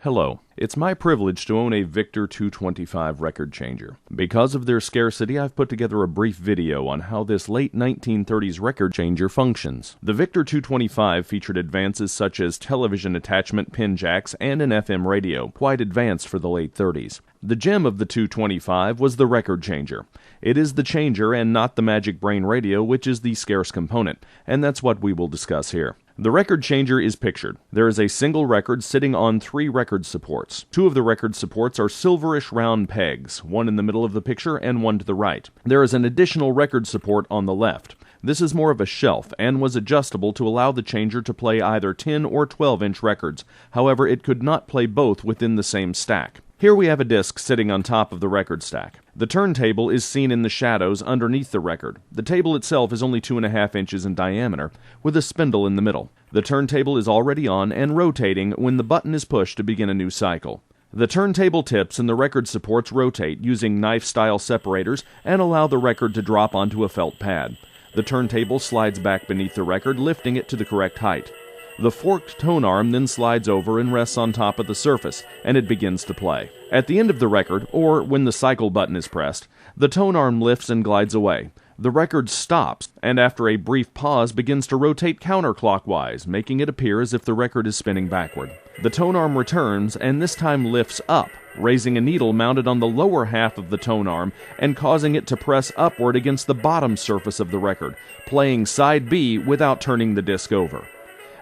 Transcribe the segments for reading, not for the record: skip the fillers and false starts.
Hello. It's my privilege to own a V-225 record changer. Because of their scarcity, I've put together a brief video on how this late 1930s record changer functions. The V-225 featured advances such as television attachment pin jacks and an FM radio, quite advanced for the late 30s. The gem of the 225 was the record changer. It is the changer and not the Magic Brain radio, which is the scarce component, and that's what we will discuss here. The record changer is pictured. There is a single record sitting on 3 record supports. 2 of the record supports are silverish round pegs, one in the middle of the picture and one to the right. There is an additional record support on the left. This is more of a shelf and was adjustable to allow the changer to play either 10 or 12-inch records. However, it could not play both within the same stack. Here we have a disc sitting on top of the record stack. The turntable is seen in the shadows underneath the record. The table itself is only 2.5 inches in diameter, with a spindle in the middle. The turntable is already on and rotating when the button is pushed to begin a new cycle. The turntable tips and the record supports rotate using knife-style separators and allow the record to drop onto a felt pad. The turntable slides back beneath the record, lifting it to the correct height. The forked tone arm then slides over and rests on top of the surface, and it begins to play. At the end of the record, or when the cycle button is pressed, the tone arm lifts and glides away. The record stops, and after a brief pause begins to rotate counterclockwise, making it appear as if the record is spinning backward. The tone arm returns, and this time lifts up, raising a needle mounted on the lower half of the tone arm and causing it to press upward against the bottom surface of the record, playing side B without turning the disc over.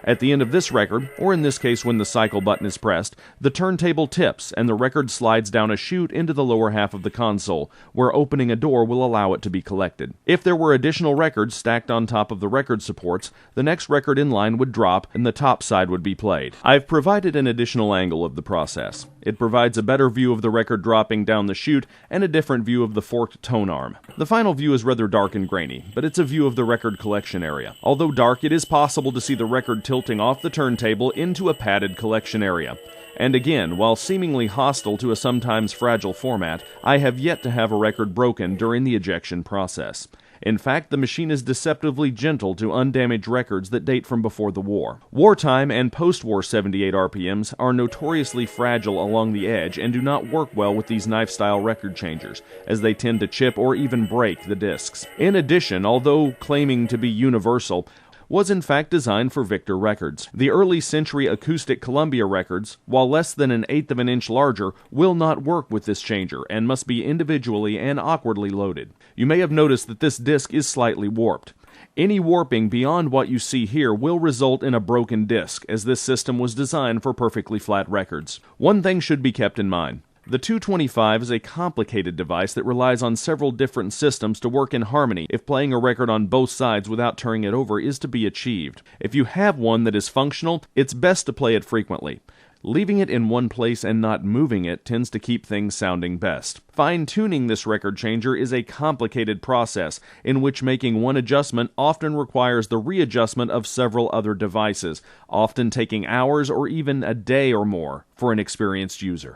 At the end of this record, or in this case when the cycle button is pressed, the turntable tips and the record slides down a chute into the lower half of the console, where opening a door will allow it to be collected. If there were additional records stacked on top of the record supports, the next record in line would drop and the top side would be played. I've provided an additional angle of the process. It provides a better view of the record dropping down the chute and a different view of the forked tone arm. The final view is rather dark and grainy, but it's a view of the record collection area. Although dark, it is possible to see the record tilting off the turntable into a padded collection area. And again, while seemingly hostile to a sometimes fragile format, I have yet to have a record broken during the ejection process. In fact, the machine is deceptively gentle to undamaged records that date from before the war. Wartime and post-war 78 RPMs are notoriously fragile along the edge and do not work well with these knife-style record changers, as they tend to chip or even break the discs. In addition, although claiming to be universal, was in fact designed for Victor records. The early century acoustic Columbia records, while less than 1/8 of an inch larger, will not work with this changer and must be individually and awkwardly loaded. You may have noticed that this disc is slightly warped. Any warping beyond what you see here will result in a broken disc, as this system was designed for perfectly flat records. One thing should be kept in mind. The 225 is a complicated device that relies on several different systems to work in harmony if playing a record on both sides without turning it over is to be achieved. If you have one that is functional, it's best to play it frequently. Leaving it in one place and not moving it tends to keep things sounding best. Fine-tuning this record changer is a complicated process in which making one adjustment often requires the readjustment of several other devices, often taking hours or even a day or more for an experienced user.